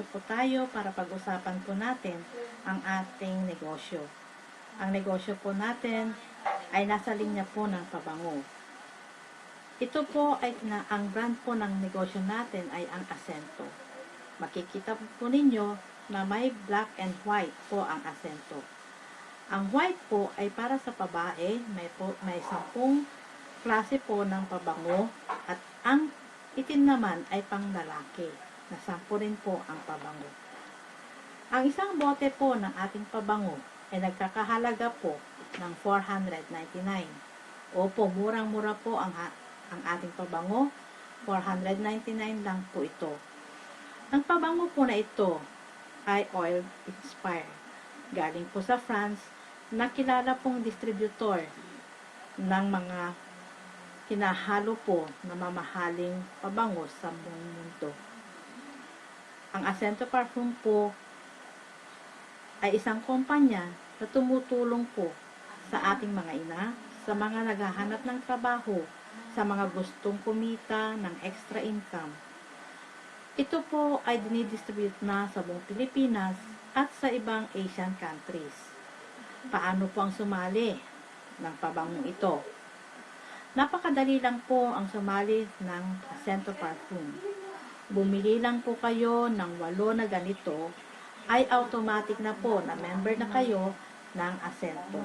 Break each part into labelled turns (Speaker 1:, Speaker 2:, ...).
Speaker 1: nandito po tayo para pag-usapan po natin ang ating negosyo. Ang negosyo po natin ay nasa linya po ng pabango. Ito po ay ang brand po ng negosyo natin ay ang Asento. Makikita po ninyo na may black and white po ang Asento. Ang white po ay para sa babae, may 10 klase po ng pabango at ang itim naman ay pang lalaki, na 10 rin po ang pabango. Ang isang bote po ng ating pabango ay nagkakahalaga po ng 499. Opo, murang-mura po ang ating pabango, 499 lang po ito. Ang pabango po na ito ay oil inspired. Galing po sa France, na kilala pong distributor ng mga kinahalo po na mamahaling pabango sa buong mundo. Ang Asento Parfum po ay isang kumpanya na tumutulong po sa ating mga ina, sa mga naghahanap ng trabaho, sa mga gustong kumita ng extra income. Ito po ay dinidistribute na sa buong Pilipinas at sa ibang Asian countries. Paano po ang sumali ng pabangong ito? Napakadali lang po ang sumali ng Asento Parfum. Bumili lang po kayo ng 8 na ganito, ay automatic na po na member na kayo ng Asento.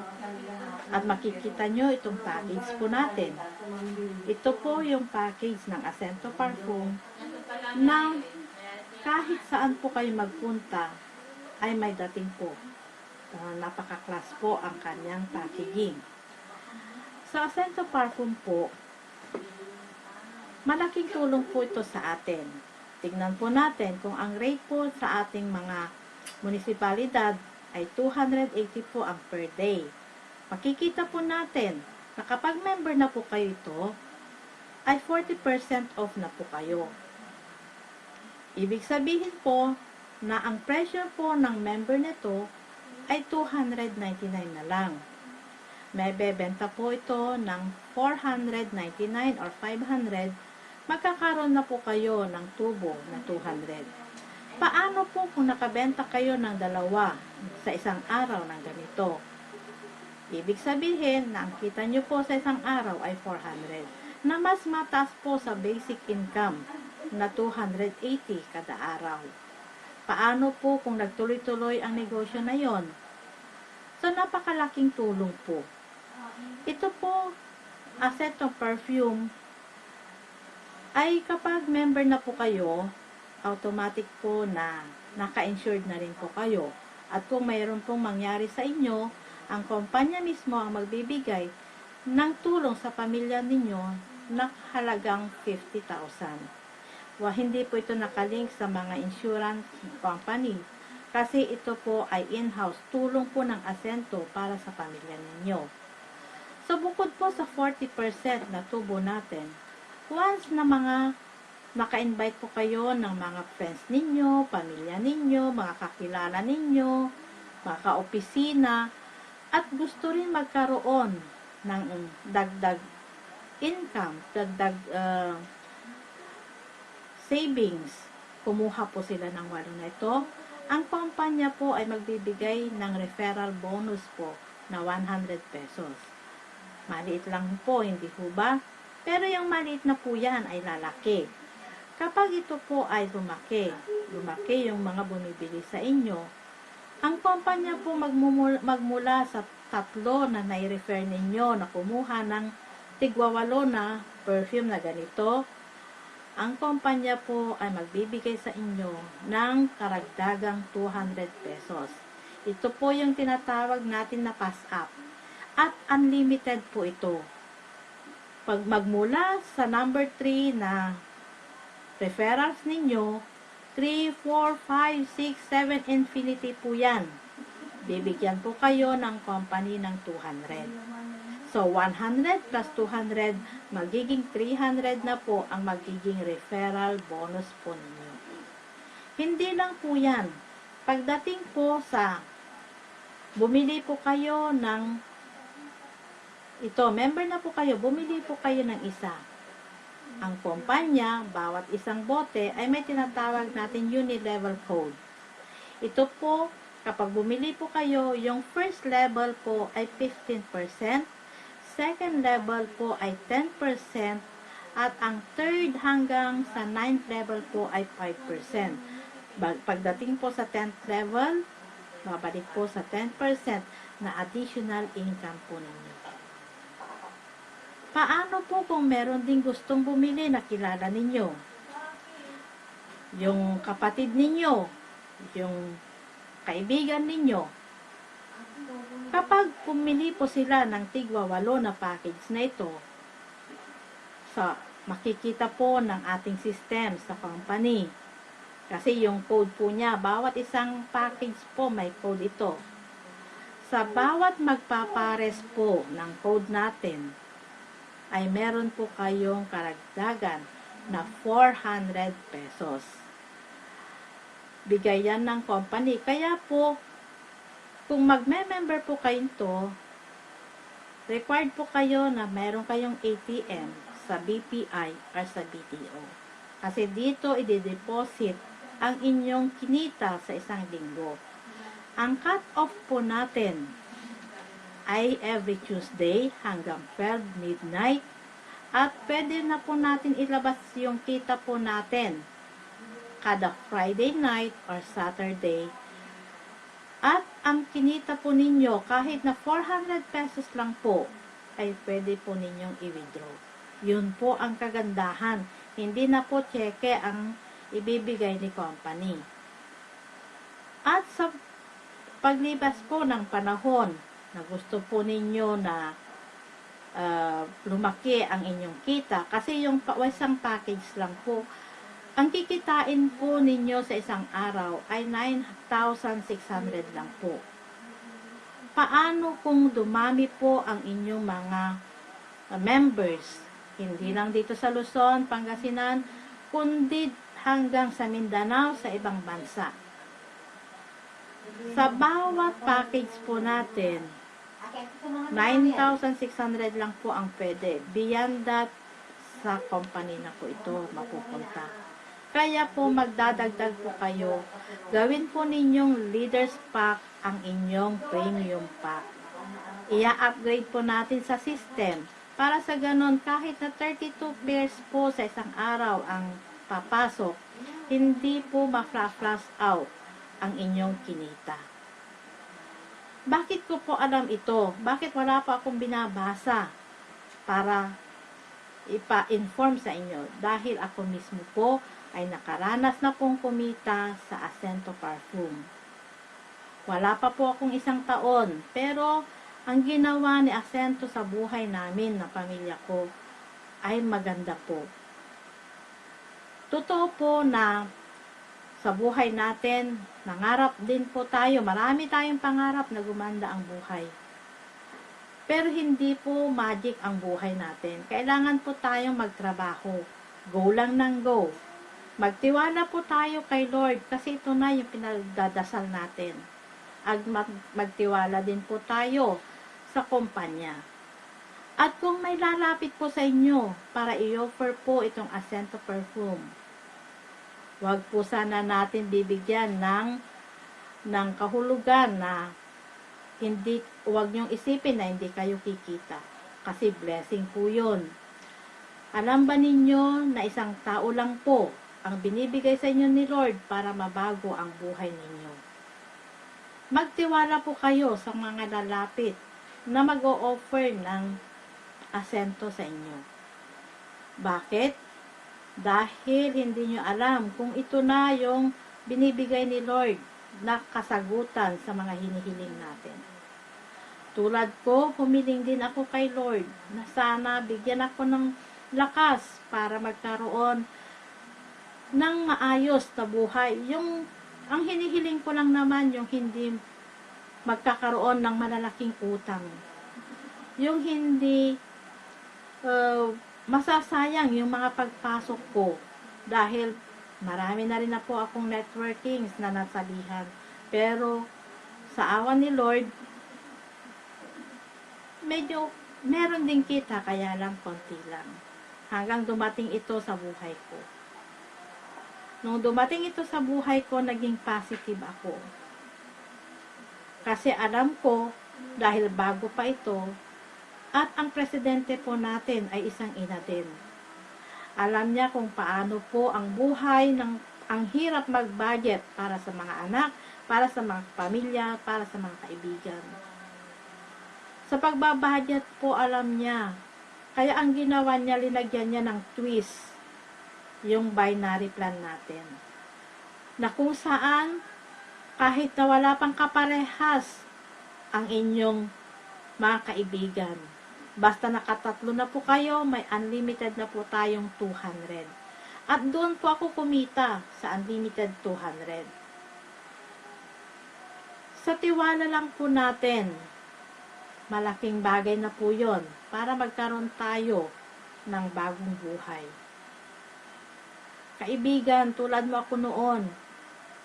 Speaker 1: At makikita nyo itong package po natin. Ito po yung package ng Asento Parfum na kahit saan po kayo magpunta ay may dating po. Napaka-class po ang kanyang packaging. Sa Asento Parfum po, malaking tulong po ito sa atin. Tignan po natin kung ang rate po sa ating mga munisipalidad ay 280 po ang per day. Makikita po natin na kapag member na po kayo ito, ay 40% off na po kayo. Ibig sabihin po na ang presyo po ng member nito ay 299 na lang. May bebenta po ito ng 499 or 500, magkakaroon na po kayo ng tubo na 200. Paano po kung nakabenta kayo ng 2 sa isang araw ng ganito? Ibig sabihin na ang kita nyo po sa isang araw ay 400, na mas mataas po sa basic income na 280 kada araw. Paano po kung nagtuloy-tuloy ang negosyo na yon? So, napakalaking tulong po. Ito po, Asento Perfume, ay kapag member na po kayo, automatic po na naka-insured na rin po kayo. At kung mayroon pong mangyari sa inyo, ang kumpanya mismo ang magbibigay ng tulong sa pamilya ninyo na halagang 50,000. Hindi po ito nakalink sa mga insurance company kasi ito po ay in-house, tulong po ng Asento para sa pamilya ninyo. So, bukod po sa 40% na tubo natin, once na mga naka-invite po kayo ng mga friends ninyo, pamilya ninyo, mga kakilala ninyo, mga kaopisina, at gusto rin magkaroon ng dagdag income, dagdag savings, kumuha po sila ng 8 na ito. Ang kumpanya po ay magbibigay ng referral bonus po na 100 pesos. Maliit lang po, hindi po ba? Pero yung maliit na po yan ay lalaki. Kapag ito po ay lumaki yung mga bumibili sa inyo, ang kumpanya po magmula sa 3 na nai-refer ninyo na kumuha ng tigwa-8 na perfume na ganito, ang kumpanya po ay magbibigay sa inyo ng karagdagang 200 pesos. Ito po yung tinatawag natin na pass up. At unlimited po ito. Pag magmula sa number 3 na referrals ninyo, 3, 4, 5, 6, 7, infinity po yan. Bibigyan po kayo ng company ng 200. So, 100 plus 200, magiging 300 na po ang magiging referral bonus po ninyo. Hindi lang po yan. Pagdating po sa bumili po kayo ng ito, member na po kayo, bumili po kayo ng isa. ang kumpanya, bawat isang bote ay may tinatawag natin uni-level code. Ito po, kapag bumili po kayo, yung first level po ay 15%, second level po ay 10%, at ang third hanggang sa ninth level po ay 5%. Pagdating po sa 10th level, babalik po sa 10% na additional income po ninyo. Paano po kung meron ding gustong bumili na kilala ninyo? Yung kapatid ninyo, yung kaibigan ninyo. Kapag pumili po sila ng tigwa 8 na package na ito, makikita po ng ating system sa company. Kasi yung code po niya, bawat isang package po may code ito. Sa bawat magpapares po ng code natin, ay meron po kayong karagdagan na 400 pesos. Bigay yan ng company. Kaya po, kung magme-member po kayo ito, required po kayo na meron kayong ATM sa BPI or sa BDO. Kasi dito i-deposit ang inyong kinita sa isang linggo. Ang cut-off po natin ay every Tuesday hanggang 12 midnight, at pwede na po natin ilabas yung kita po natin kada Friday night or Saturday. At ang kinita po ninyo, kahit na 400 pesos lang po, ay pwede po ninyong i-withdraw. Yun po ang kagandahan. Hindi na po cheque ang ibibigay ni company. At sa paglipas po ng panahon na gusto po ninyo na lumaki ang inyong kita, kasi yung isang package lang po, ang kikitain po ninyo sa isang araw ay 9,600 lang po. Paano kung dumami po ang inyong mga members? Hindi lang dito sa Luzon, Pangasinan, kundi hanggang sa Mindanao, sa ibang bansa. Sa bawat package po natin, 9,600 lang po ang pwede. Beyond that, sa company na po ito mapupunta. Kaya po magdadagdag po kayo. Gawin po ninyong leaders pack ang inyong premium pack. Ia-upgrade po natin sa system. Para sa ganon, kahit na 32 pairs po sa isang araw ang papasok, hindi po ma-flash out ang inyong kinita. Bakit ko po alam ito? Bakit wala pa akong binabasa para ipa-inform sa inyo? Dahil ako mismo po ay nakaranas na pong kumita sa Ascento Parfum. Wala pa po akong 1 taon, pero ang ginawa ni Ascento sa buhay namin na pamilya ko ay maganda po. Totoo po na sa buhay natin, nangarap din po tayo. Marami tayong pangarap na gumanda ang buhay. Pero hindi po magic ang buhay natin. Kailangan po tayong magtrabaho. Go lang ng go. Magtiwala po tayo kay Lord kasi ito na yung pinagdadasal natin. At magtiwala din po tayo sa kumpanya. At kung may lalapit po sa inyo para i-offer po itong Ascento Perfume, wag po sana natin bibigyan ng kahulugan na wag niyong isipin na hindi kayo kikita. Kasi blessing po yun. Alam ba ninyo na 1 tao lang po ang binibigay sa inyo ni Lord para mabago ang buhay ninyo? Magtiwala po kayo sa mga lalapit na mag-o-offer ng Ascento sa inyo. Bakit? Dahil hindi nyo alam kung ito na yung binibigay ni Lord na kasagutan sa mga hinihiling natin. Tulad ko, humiling din ako kay Lord na sana bigyan ako ng lakas para magkaroon ng maayos na buhay. Ang hinihiling ko lang naman yung hindi magkakaroon ng malalaking utang. Yung hindi masasayang yung mga pagpasok ko dahil marami na rin na po akong networkings na nasabihan. Pero sa awa ni Lord, medyo meron din kita, kaya lang konti lang. hanggang dumating ito sa buhay ko. Nung dumating ito sa buhay ko, naging positive ako. Kasi alam ko, dahil bago pa ito, at ang presidente po natin ay isang ina din. Alam niya kung paano po ang buhay ang hirap mag-budget para sa mga anak, para sa mga pamilya, para sa mga kaibigan. Sa pagbabudget po, alam niya. Kaya ang ginawa niya, linagyan niya ng twist yung binary plan natin. Na kung saan, kahit na wala pang kaparehas ang inyong mga kaibigan, basta nakatatlo na po kayo, may unlimited na po tayong 200. At doon po ako kumita sa unlimited 200. Sa tiwala lang po natin, malaking bagay na po yon para magkaroon tayo ng bagong buhay. Kaibigan, tulad mo ako noon,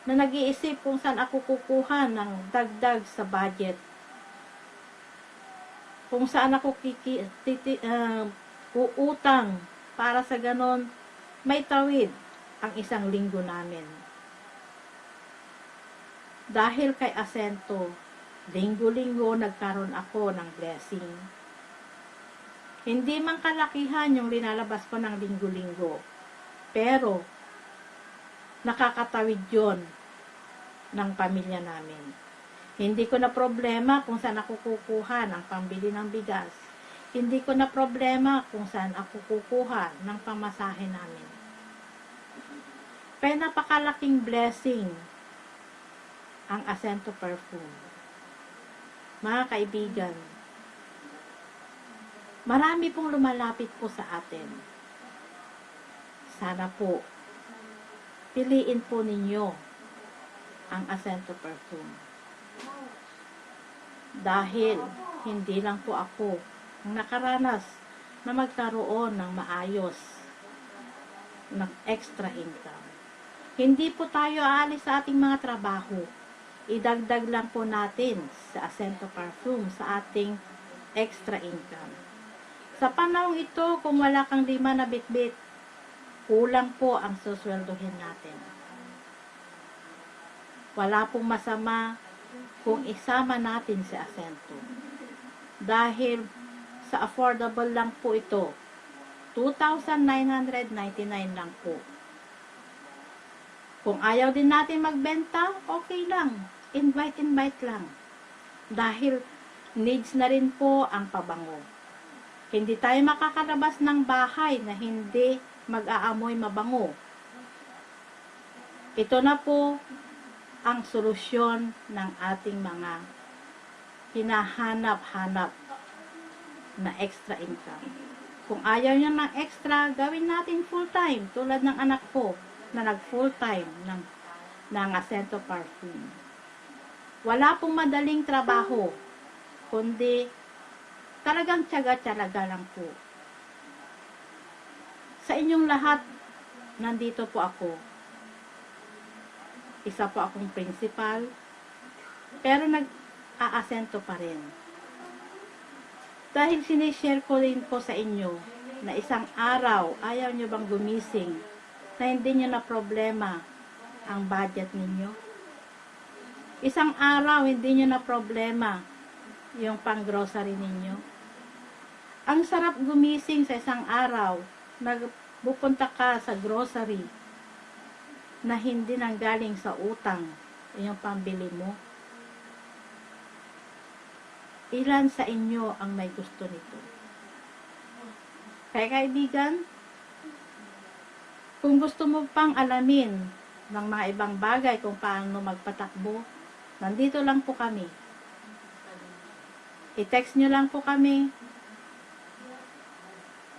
Speaker 1: na nag-iisip kung saan ako kukuha ng dagdag sa budget. Kung saan ako uutang para sa ganon, may tawid ang isang linggo namin. Dahil kay Asento, linggo-linggo nagkaroon ako ng blessing. Hindi man kalakihan yung linalabas ko ng linggo-linggo, pero nakakatawid yon ng pamilya namin. Hindi ko na problema kung saan ako kukuha ng pambili ng bigas. Hindi ko na problema kung saan ako kukuha ng pamasahe namin. Kaya napakalaking blessing ang Asento Perfume. Mga kaibigan, marami pong lumalapit po sa atin. Sana po, piliin po ninyo ang Asento Perfume. Dahil hindi lang po ako ang nakaranas na magkaroon ng maayos ng extra income. Hindi po tayo aalis sa ating mga trabaho. Idagdag lang po natin sa Asento Perfume sa ating extra income. Sa panahong ito, kung wala kang 5 na bitbit, kulang po ang susweldohin natin. Wala pong masama kung isama natin si Asento. Dahil sa affordable lang po ito, 2,999 lang po. Kung ayaw din natin magbenta, okay lang. Invite lang. Dahil needs na rin po ang pabango. Hindi tayo makakalabas ng bahay na hindi mag-aamoy mabango. Ito na po ang solusyon ng ating mga hinahanap-hanap na extra income. Kung ayaw nyo ng extra, gawin natin full-time. Tulad ng anak ko na nag-full-time ng Asento Perfume. Wala pong madaling trabaho, kundi talagang tiyaga-tiyaga lang po. Sa inyong lahat, nandito po ako. Isa po akong principal, pero nag-aasento pa rin. Dahil sinishare ko rin po sa inyo na isang araw, ayaw nyo bang gumising na hindi nyo na problema ang budget ninyo? Isang araw, hindi nyo na problema yung pang-grocery ninyo? Ang sarap gumising sa isang araw, nagpupunta ka sa grocery na hindi nanggaling sa utang yung pambili mo. Ilan sa inyo ang may gusto nito? Kaya kaibigan, kung gusto mo pang alamin ng mga ibang bagay kung paano magpatakbo, nandito lang po kami. I-text nyo lang po kami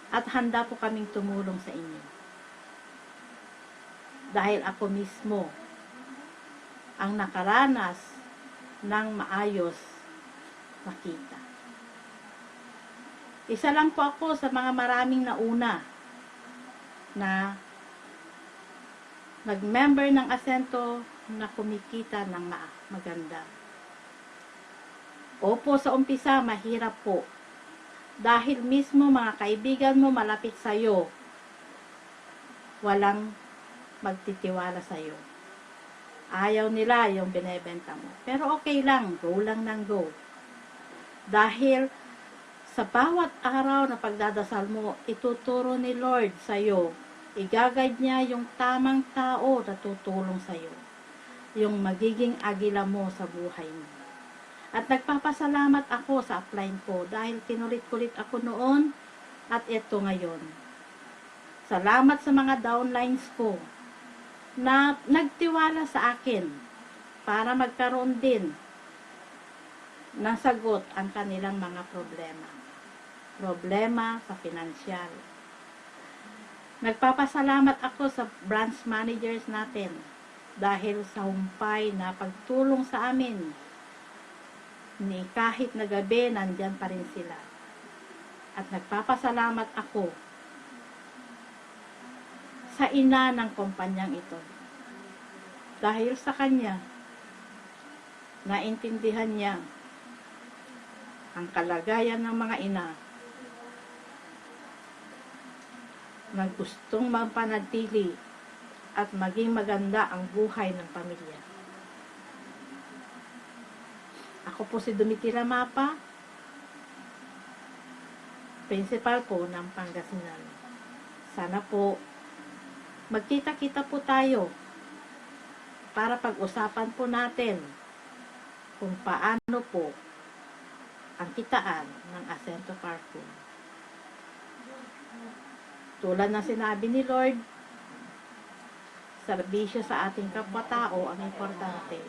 Speaker 1: at handa po kaming tumulong sa inyo. Dahil ako mismo ang nakaranas ng maayos na kita. Isa lang po ako sa mga maraming nauna na nag-member ng Asento na kumikita ng maganda. Opo, sa umpisa, mahirap po. Dahil mismo mga kaibigan mo malapit sa'yo, walang magtitiwala sa'yo. Ayaw nila yung binebenta mo. Pero okay lang, go lang ng go. Dahil sa bawat araw na pagdadasal mo, ituturo ni Lord sa'yo. Igagad niya yung tamang tao na tutulong sa'yo. Yung magiging agila mo sa buhay mo. At nagpapasalamat ako sa upline ko dahil kinulit-kulit ako noon at ito ngayon. Salamat sa mga downlines ko na nagtiwala sa akin para magkaroon din ng sagot ang kanilang mga problema. Problema sa pinansyal. Nagpapasalamat ako sa branch managers natin dahil sa humpay na pagtulong sa amin. Ni kahit na gabi, nandyan pa rin sila. At nagpapasalamat ako sa ina ng kumpanyang ito. Dahil sa kanya, naintindihan niya ang kalagayan ng mga ina na gustong mapanatili at maging maganda ang buhay ng pamilya. Ako po si Domitila Mapa, principal po ng Pangasinan. Sana po magkita-kita po tayo para pag-usapan po natin kung paano po ang kitaan ng Ascento Parkour. Tulad ng sinabi ni Lord, serbisyo sa ating kapwa-tao ang importante.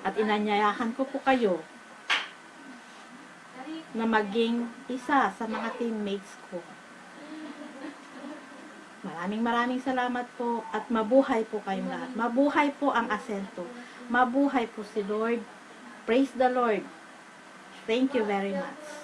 Speaker 1: At inanyayahan ko po kayo na maging isa sa mga teammates ko. Maraming salamat po at mabuhay po kayong lahat. Mabuhay po ang Ascento. Mabuhay po si Lord. Praise the Lord. Thank you very much.